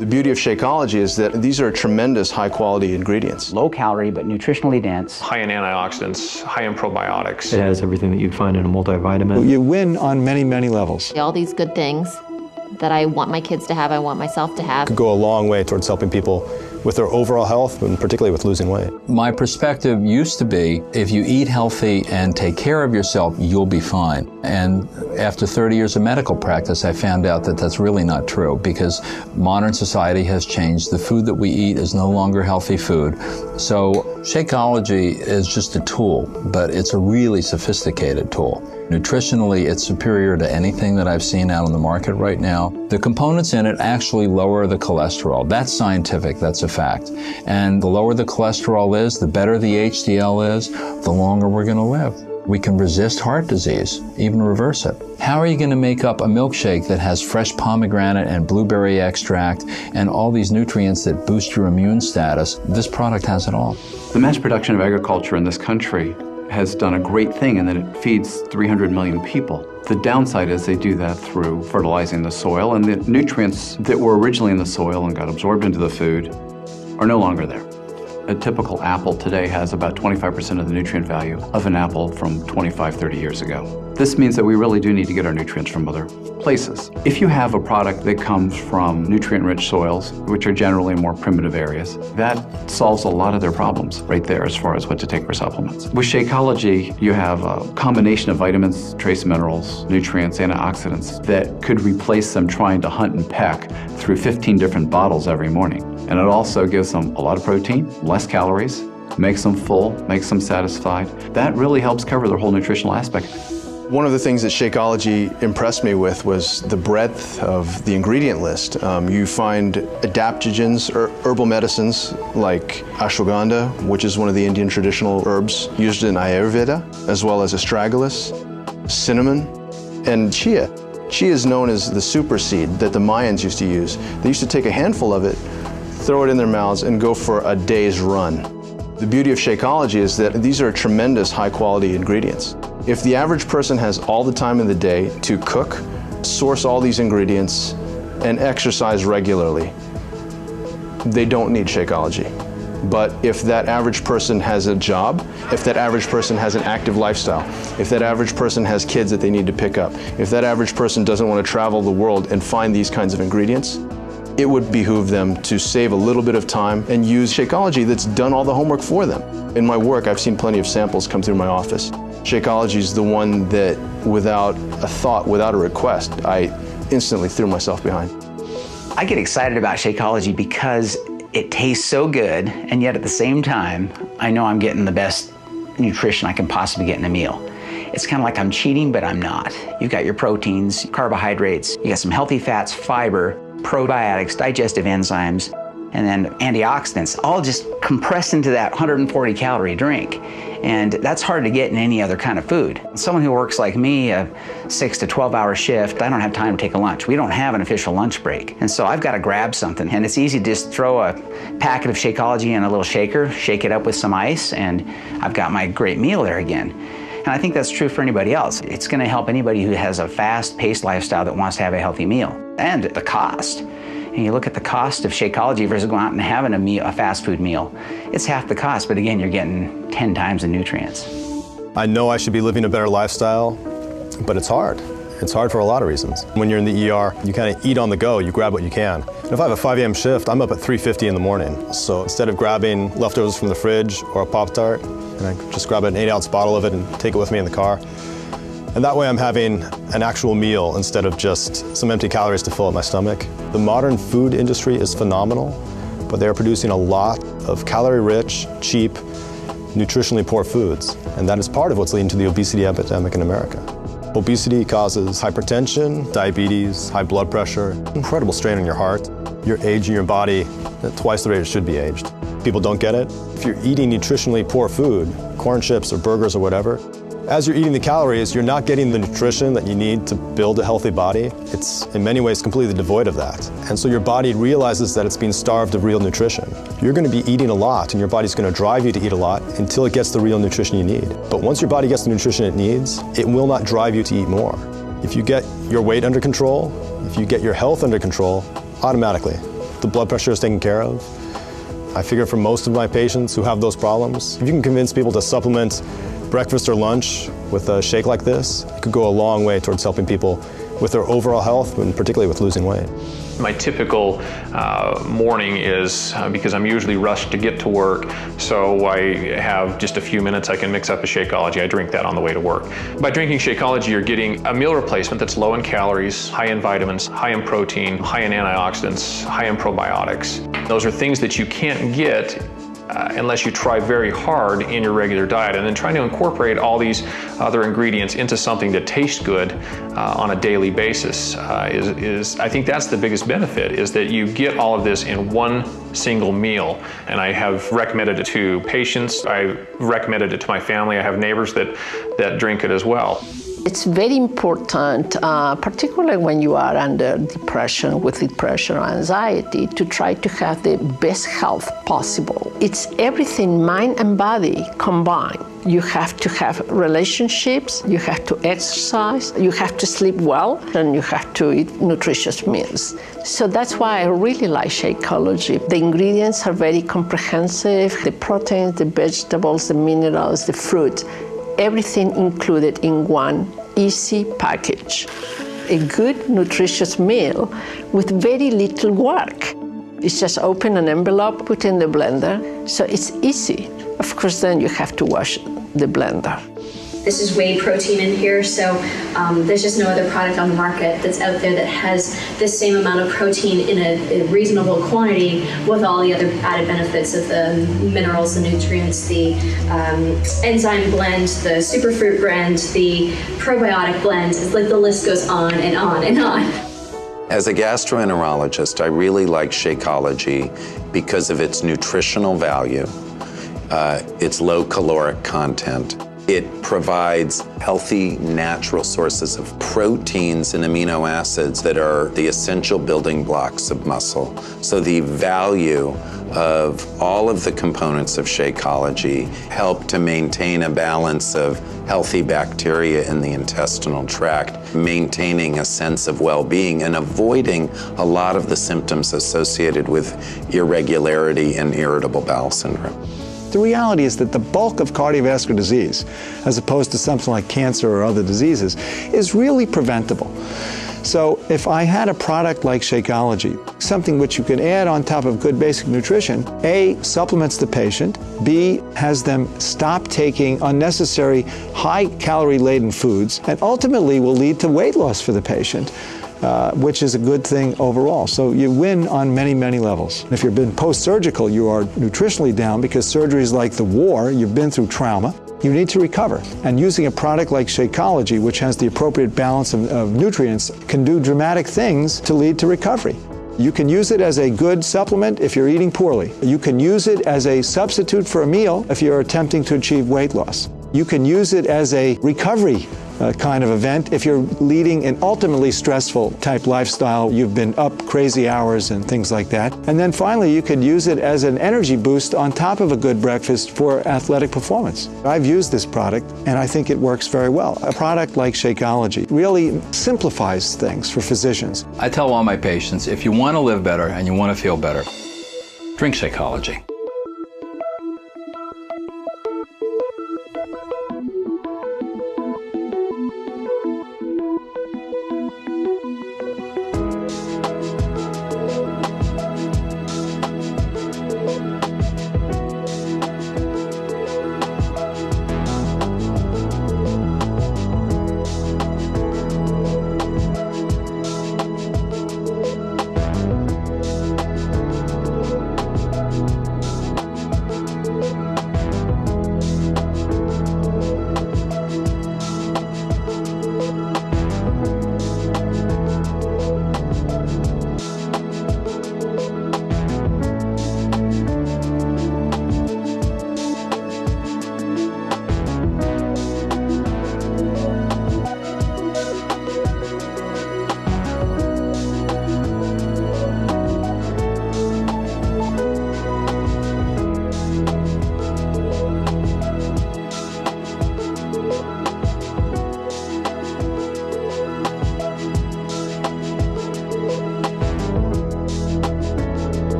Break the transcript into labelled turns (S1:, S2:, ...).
S1: The beauty of Shakeology is that these are tremendous high-quality ingredients.
S2: Low calorie, but nutritionally dense.
S3: High in antioxidants, high in probiotics.
S4: It has everything that you'd find in a multivitamin.
S5: You win on many, many levels.
S6: All these good things that I want my kids to have, I want myself to have.
S7: Could go a long way towards helping people with their overall health, and particularly with losing weight.
S8: My perspective used to be, if you eat healthy and take care of yourself, you'll be fine. And after 30 years of medical practice, I found out that that's really not true, because modern society has changed. The food that we eat is no longer healthy food. So Shakeology is just a tool, but it's a really sophisticated tool. Nutritionally, it's superior to anything that I've seen out on the market right now. The components in it actually lower the cholesterol. That's scientific, that's a fact. And the lower the cholesterol is, the better the HDL is, the longer we're going to live. We can resist heart disease, even reverse it. How are you going to make up a milkshake that has fresh pomegranate and blueberry extract and all these nutrients that boost your immune status? This product has it all.
S9: The mass production of agriculture in this country has done a great thing in that it feeds 300 million people. The downside is they do that through fertilizing the soil, and the nutrients that were originally in the soil and got absorbed into the food are no longer there. A typical apple today has about 25% of the nutrient value of an apple from 25, 30 years ago. This means that we really do need to get our nutrients from other places. If you have a product that comes from nutrient-rich soils, which are generally more primitive areas, that solves a lot of their problems right there as far as what to take for supplements. With Shakeology, you have a combination of vitamins, trace minerals, nutrients, antioxidants that could replace them trying to hunt and peck through 15 different bottles every morning. And it also gives them a lot of protein, less calories, makes them full, makes them satisfied. That really helps cover their whole nutritional aspect.
S1: One of the things that Shakeology impressed me with was the breadth of the ingredient list. You find adaptogens, herbal medicines like ashwagandha, which is one of the Indian traditional herbs used in Ayurveda, as well as astragalus, cinnamon, and chia. Chia is known as the super seed that the Mayans used to use. They used to take a handful of it, throw it in their mouths, and go for a day's run. The beauty of Shakeology is that these are tremendous high-quality ingredients. If the average person has all the time in the day to cook, source all these ingredients, and exercise regularly, they don't need Shakeology. But if that average person has a job, if that average person has an active lifestyle, if that average person has kids that they need to pick up, if that average person doesn't want to travel the world and find these kinds of ingredients, it would behoove them to save a little bit of time and use Shakeology that's done all the homework for them. In my work, I've seen plenty of samples come through my office. Shakeology is the one that, without a thought, without a request, I instantly threw myself behind.
S2: I get excited about Shakeology because it tastes so good, and yet at the same time, I know I'm getting the best nutrition I can possibly get in a meal. It's kind of like I'm cheating, but I'm not. You've got your proteins, carbohydrates, you got some healthy fats, fiber, probiotics, digestive enzymes, and then antioxidants, all just compressed into that 140 calorie drink. And that's hard to get in any other kind of food. Someone who works like me, a 6 to 12 hour shift, I don't have time to take a lunch. We don't have an official lunch break. And so I've got to grab something. And it's easy to just throw a packet of Shakeology in a little shaker, shake it up with some ice, and I've got my great meal there again. And I think that's true for anybody else. It's going to help anybody who has a fast-paced lifestyle that wants to have a healthy meal. And the cost. And you look at the cost of Shakeology versus going out and having a fast food meal. It's half the cost, but again, you're getting 10 times the nutrients.
S7: I know I should be living a better lifestyle, but it's hard. It's hard for a lot of reasons. When you're in the ER, you kind of eat on the go, you grab what you can. And if I have a 5 a.m. shift, I'm up at 3:50 in the morning. So instead of grabbing leftovers from the fridge or a Pop-Tart, and I just grab an 8-ounce bottle of it and take it with me in the car. And that way I'm having an actual meal instead of just some empty calories to fill up my stomach. The modern food industry is phenomenal, but they are producing a lot of calorie-rich, cheap, nutritionally poor foods. And that is part of what's leading to the obesity epidemic in America. Obesity causes hypertension, diabetes, high blood pressure, incredible strain on your heart. You're aging your body at twice the rate it should be aged. People don't get it. If you're eating nutritionally poor food, corn chips or burgers or whatever, as you're eating the calories, you're not getting the nutrition that you need to build a healthy body. It's in many ways completely devoid of that. And so your body realizes that it's being starved of real nutrition. You're going to be eating a lot, and your body's going to drive you to eat a lot until it gets the real nutrition you need. But once your body gets the nutrition it needs, it will not drive you to eat more. If you get your weight under control, if you get your health under control, automatically the blood pressure is taken care of. I figure for most of my patients who have those problems, if you can convince people to supplement breakfast or lunch with a shake like this, it could go a long way towards helping people with their overall health, and particularly with losing weight.
S3: My typical morning is, because I'm usually rushed to get to work, so I have just a few minutes I can mix up a Shakeology. I drink that on the way to work. By drinking Shakeology, you're getting a meal replacement that's low in calories, high in vitamins, high in protein, high in antioxidants, high in probiotics. Those are things that you can't get unless you try very hard in your regular diet, and then trying to incorporate all these other ingredients into something that tastes good on a daily basis I think that's the biggest benefit, is that you get all of this in one single meal. And I have recommended it to patients, I've recommended it to my family, I have neighbors that drink it as well.
S10: It's very important, particularly when you are under depression, with depression or anxiety, to try to have the best health possible. It's everything, mind and body combined. You have to have relationships, you have to exercise, you have to sleep well, and you have to eat nutritious meals. So that's why I really like Shakeology. The ingredients are very comprehensive, the proteins, the vegetables, the minerals, the fruit. Everything included in one easy package. A good, nutritious meal with very little work. It's just open an envelope, put in the blender, so it's easy. Of course, then you have to wash the blender.
S11: This is whey protein in here, so there's just no other product on the market that's out there that has this same amount of protein in a reasonable quantity with all the other added benefits of the minerals, the nutrients, the enzyme blend, the superfruit blend, the probiotic blend. It's like the list goes on and on and on.
S12: As a gastroenterologist, I really like Shakeology because of its nutritional value, its low caloric content. It provides healthy, natural sources of proteins and amino acids that are the essential building blocks of muscle. So the value of all of the components of Shakeology help to maintain a balance of healthy bacteria in the intestinal tract, maintaining a sense of well-being and avoiding a lot of the symptoms associated with irregularity and irritable bowel syndrome.
S5: The reality is that the bulk of cardiovascular disease, as opposed to something like cancer or other diseases, is really preventable. So if I had a product like Shakeology, something which you can add on top of good basic nutrition, A, supplements the patient, B, has them stop taking unnecessary high-calorie-laden foods, and ultimately will lead to weight loss for the patient, which is a good thing overall. So you win on many, many levels. If you've been post-surgical, you are nutritionally down because surgery is like the war, you've been through trauma. You need to recover. And using a product like Shakeology, which has the appropriate balance of nutrients, can do dramatic things to lead to recovery. You can use it as a good supplement if you're eating poorly. You can use it as a substitute for a meal if you're attempting to achieve weight loss. You can use it as a recovery kind of event if you're leading an ultimately stressful type lifestyle. You've been up crazy hours and things like that. And then finally, you could use it as an energy boost on top of a good breakfast for athletic performance. I've used this product and I think it works very well. A product like Shakeology really simplifies things for physicians.
S8: I tell all my patients, if you want to live better and you want to feel better, drink Shakeology.